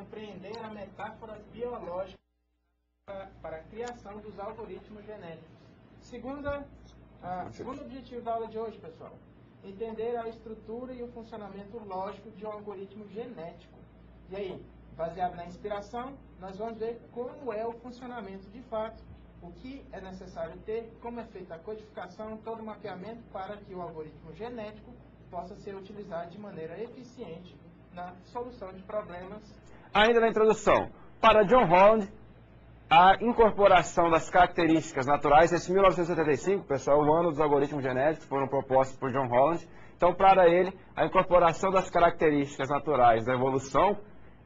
compreender a metáfora biológica para a criação dos algoritmos genéticos. Segundo objetivo da aula de hoje, pessoal, entender a estrutura e o funcionamento lógico de um algoritmo genético. E aí, baseado na inspiração, nós vamos ver como é o funcionamento de fato, o que é necessário ter, como é feita a codificação, todo o mapeamento para que o algoritmo genético possa ser utilizado de maneira eficiente na solução de problemas. Ainda na introdução, para John Holland, a incorporação das características naturais, esse 1975, pessoal, o ano dos algoritmos genéticos, foram propostos por John Holland. Então, para ele, a incorporação das características naturais da evolução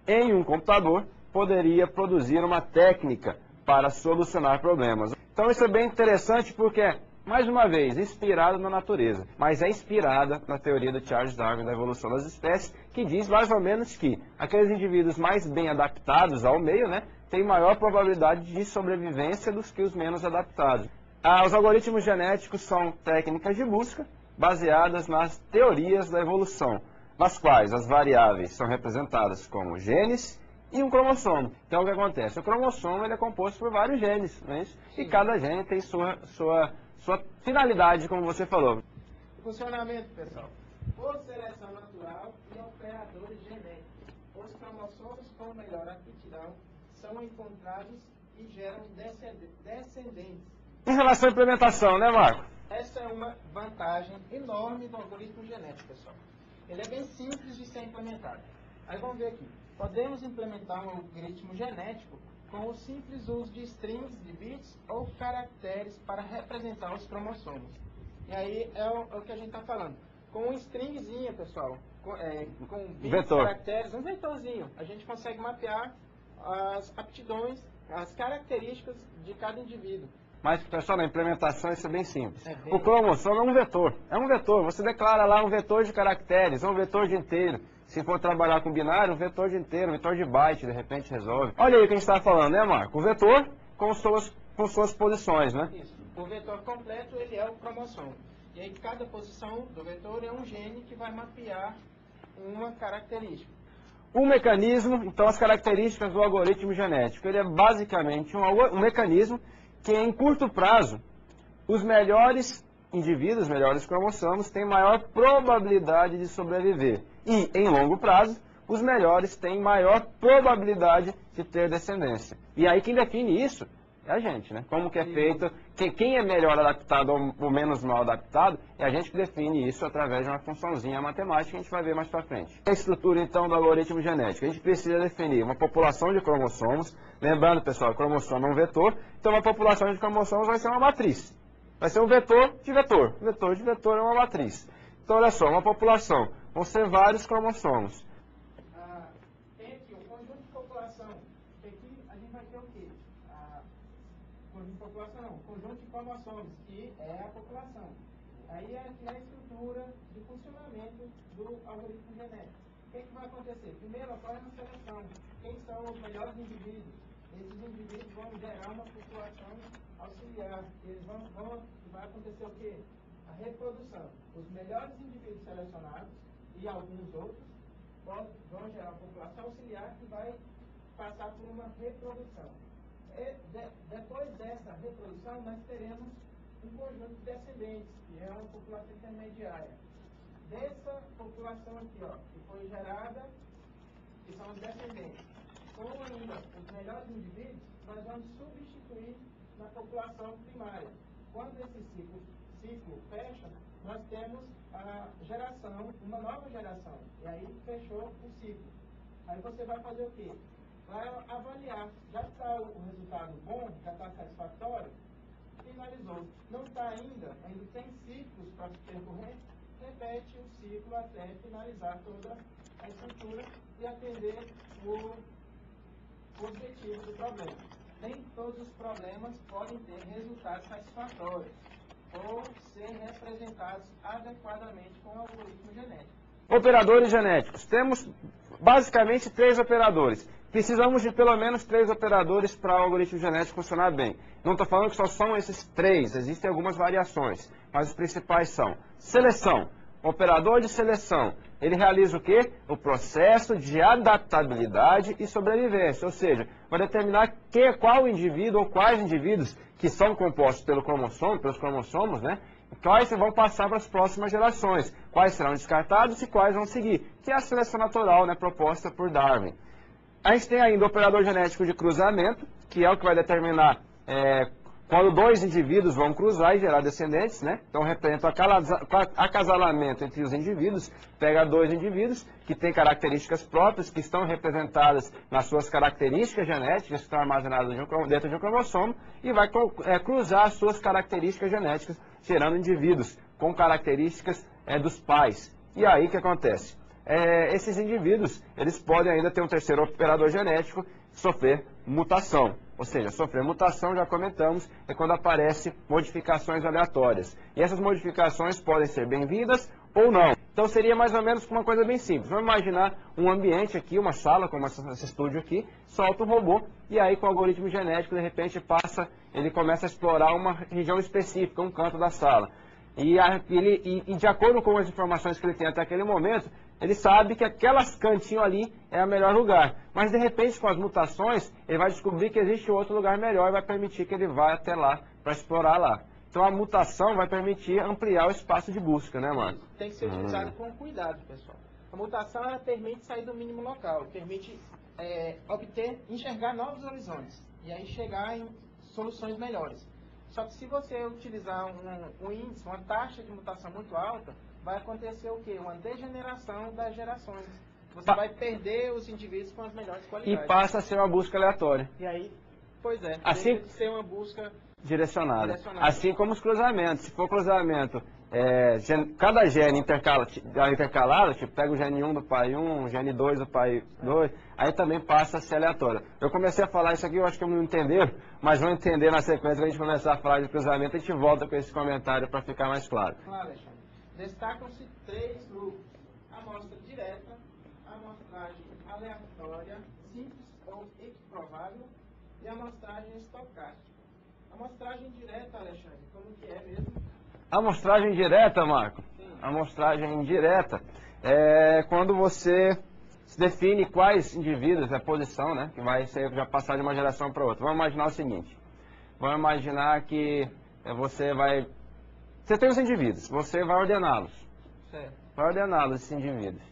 em um computador poderia produzir uma técnica para solucionar problemas. Então, isso é bem interessante porque, mais uma vez, inspirado na natureza, mas é inspirada na teoria do Charles Darwin da evolução das espécies, que diz mais ou menos que aqueles indivíduos mais bem adaptados ao meio, têm maior probabilidade de sobrevivência do que os menos adaptados. Os algoritmos genéticos são técnicas de busca baseadas nas teorias da evolução, nas quais as variáveis são representadas como genes e um cromossomo. Então, o que acontece? O cromossomo ele é composto por vários genes, não é isso? E cada gene tem sua finalidade, como você falou. Funcionamento, pessoal. Por seleção natural e operadores genéticos, os cromossomos com melhor aptidão são encontrados e geram descendentes. Em relação à implementação, né, Marco? Essa é uma vantagem enorme do algoritmo genético, pessoal. Ele é bem simples de ser implementado. Aí vamos ver aqui. Podemos implementar um algoritmo genético com o simples uso de strings, de bits ou caracteres para representar os cromossomos. E aí é o que a gente está falando. Com um stringzinho, pessoal, com bits, caracteres, um vetorzinho, a gente consegue mapear as aptidões, as características de cada indivíduo. Mas, pessoal, na implementação isso é bem simples. O cromossomo é um vetor. É um vetor. Você declara lá um vetor de caracteres, um vetor de inteiro. Se for trabalhar com binário, um vetor de inteiro, um vetor de byte, de repente resolve. Olha aí o que a gente está falando, né, Marco? O vetor com suas posições, né? Isso. O vetor completo, ele é o cromossomo. E aí cada posição do vetor é um gene que vai mapear uma característica. Um mecanismo, então as características do algoritmo genético, ele é basicamente um mecanismo que em curto prazo, os melhores indivíduos, os melhores cromossomos, têm maior probabilidade de sobreviver. E, em longo prazo, os melhores têm maior probabilidade de ter descendência. E aí quem define isso é a gente, né? Como que é feito, quem é melhor adaptado ou menos mal adaptado, é a gente que define isso através de uma funçãozinha matemática que a gente vai ver mais para frente. A estrutura, então, do algoritmo genético. A gente precisa definir uma população de cromossomos. Lembrando, pessoal, cromossomo é um vetor, então uma população de cromossomos vai ser uma matriz. Vai ser um vetor de vetor. Vetor de vetor é uma matriz. Então, olha só, uma população. Vão ser vários cromossomos. Tem aqui o conjunto de população. Aqui a gente vai ter o quê? Conjunto de população não, conjunto de cromossomos, que é a população. Aí é aqui a estrutura de funcionamento do algoritmo genético. O que vai acontecer? Primeiro ocorre uma seleção. Quem são os melhores indivíduos? Esses indivíduos vão gerar uma população auxiliar. Vai acontecer o quê? A reprodução. Os melhores indivíduos selecionados e alguns outros vão gerar uma população auxiliar que vai passar por uma reprodução. Depois dessa reprodução, nós teremos um conjunto de descendentes, que é uma população intermediária. Dessa população aqui, que foi gerada, que são os descendentes, com ainda os melhores indivíduos, nós vamos substituir na população primária. Quando esse ciclo fecha, nós temos a geração, uma nova geração. E aí fechou o ciclo. Aí você vai fazer o quê? Vai avaliar. Já está o resultado bom? Já está satisfatório? Finalizou. Não está ainda tem ciclos para percorrer? Repete o ciclo até finalizar toda a estrutura e atender o objetivo do problema. Nem todos os problemas podem ter resultados satisfatórios ou ser representados adequadamente com o algoritmo genético. Operadores genéticos. Temos basicamente 3 operadores. Precisamos de pelo menos 3 operadores para o algoritmo genético funcionar bem. Não estou falando que só são esses 3, existem algumas variações, mas os principais são seleção. operador de seleção, ele realiza o quê? O processo de adaptabilidade e sobrevivência, ou seja, vai determinar qual indivíduo ou quais indivíduos que são compostos pelos cromossomos, né? Quais vão passar para as próximas gerações, quais serão descartados e quais vão seguir, que é a seleção natural, né, proposta por Darwin. A gente tem ainda o operador genético de cruzamento, que é o que vai determinar quando dois indivíduos vão cruzar e gerar descendentes, né? Então representa o acasalamento entre os indivíduos, pega dois indivíduos que têm características próprias, que estão representadas nas suas características genéticas, que estão armazenadas dentro de um cromossomo, e vai cruzar as suas características genéticas, gerando indivíduos com características dos pais. E aí o que acontece? Esses indivíduos, eles podem ainda ter um terceiro operador genético, sofrer mutação. Ou seja, sofrer mutação, já comentamos, é quando aparecem modificações aleatórias. E essas modificações podem ser bem-vindas ou não. Então seria mais ou menos uma coisa bem simples. Vamos imaginar um ambiente aqui, uma sala, como esse estúdio aqui, solta um robô, e aí com o algoritmo genético, de repente, ele começa a explorar uma região específica, um canto da sala. E de acordo com as informações que ele tem até aquele momento, ele sabe que aquelas cantinhos ali é o melhor lugar. Mas, de repente, com as mutações, ele vai descobrir que existe outro lugar melhor e vai permitir que ele vá até lá para explorar lá. Então, a mutação vai permitir ampliar o espaço de busca, né, Marco? Tem que ser utilizado com cuidado, pessoal. A mutação, ela permite sair do mínimo local, permite enxergar novos horizontes e aí chegar em soluções melhores. Só que se você utilizar um índice, uma taxa de mutação muito alta, vai acontecer o quê? Uma degeneração das gerações. Você vai perder os indivíduos com as melhores qualidades. E passa a ser uma busca aleatória. E aí, pois é, assim, deixa de ser uma busca direcionada. Assim como os cruzamentos. Se for cruzamento, cada gene intercalado, tipo, pega o gene 1 do pai 1, o gene 2 do pai 2, aí também passa a ser aleatório. Eu comecei a falar isso aqui, eu acho que não entenderam, mas vão entender na sequência, quando a gente começar a falar de cruzamento, a gente volta com esse comentário para ficar mais claro. Claro, Alexandre. Destacam-se 3 grupos: amostra direta, amostragem aleatória, simples ou equiprovável, e amostragem estocástica. Amostragem direta, Alexandre, como que é mesmo? Amostragem direta, Marco? Sim. Amostragem direta é quando você define quais indivíduos, a posição, né, que vai ser já passar de uma geração para outra. Vamos imaginar o seguinte: vamos imaginar que você tem os indivíduos, você vai ordená-los. Certo. Vai ordená-los, esses indivíduos.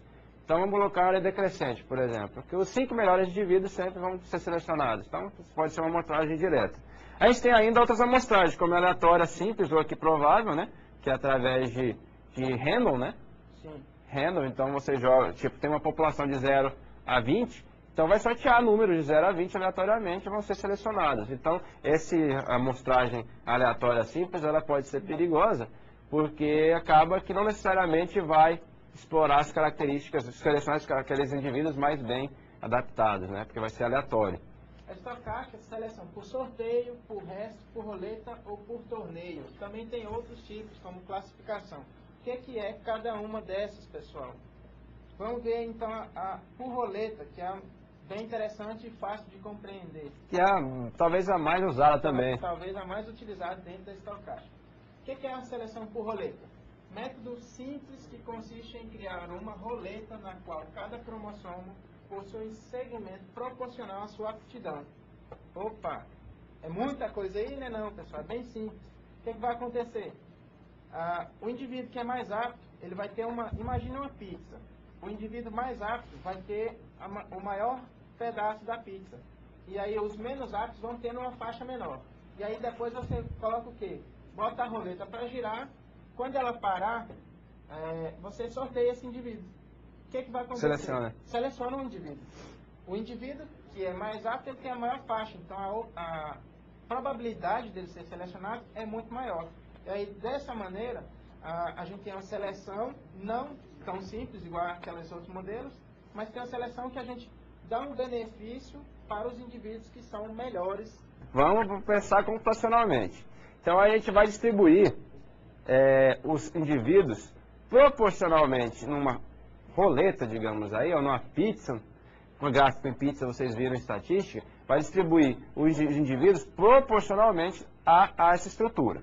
Então vamos colocar a ordem decrescente, por exemplo, que os 5 melhores indivíduos sempre vão ser selecionados. Então pode ser uma amostragem direta. A gente tem ainda outras amostragens, como a aleatória simples ou equiprovável, né, que é através de random, né? Sim. Random, então você joga, tipo, tem uma população de 0 a 20, então vai sortear números de 0 a 20 aleatoriamente e vão ser selecionados. Então, essa amostragem aleatória simples, ela pode ser perigosa, porque acaba que não necessariamente vai explorar as características, selecionar aqueles indivíduos mais bem adaptados, né? Porque vai ser aleatório. A estocástica, seleção por sorteio, por resto, por roleta ou por torneio. Também tem outros tipos, como classificação. O que é cada uma dessas, pessoal? Vamos ver, então, a por roleta, que é bem interessante e fácil de compreender. Que é talvez a mais usada também. Talvez a mais utilizada dentro da estocástica. O que é a seleção por roleta? Método simples que consiste em criar uma roleta na qual cada cromossomo possui segmento proporcional à sua aptidão. Opa! É muita coisa aí, né? Não, pessoal, é bem simples. O que vai acontecer? O indivíduo que é mais apto, ele vai ter imagina uma pizza. O indivíduo mais apto vai ter o maior pedaço da pizza. E aí os menos aptos vão ter uma faixa menor. E aí depois você coloca o quê? Bota a roleta para girar. Quando ela parar, você sorteia esse indivíduo. O que vai acontecer? Seleciona um indivíduo. O indivíduo que é mais apto, ele tem a maior faixa. Então a probabilidade dele ser selecionado é muito maior. E aí, dessa maneira, a gente tem uma seleção não tão simples, igual aqueles outros modelos, mas tem uma seleção que a gente dá um benefício para os indivíduos que são melhores. Vamos pensar computacionalmente. Então, a gente vai distribuir os indivíduos proporcionalmente numa roleta, digamos aí, ou numa pizza. No gráfico em pizza, vocês viram em estatística, vai distribuir os indivíduos proporcionalmente a essa estrutura.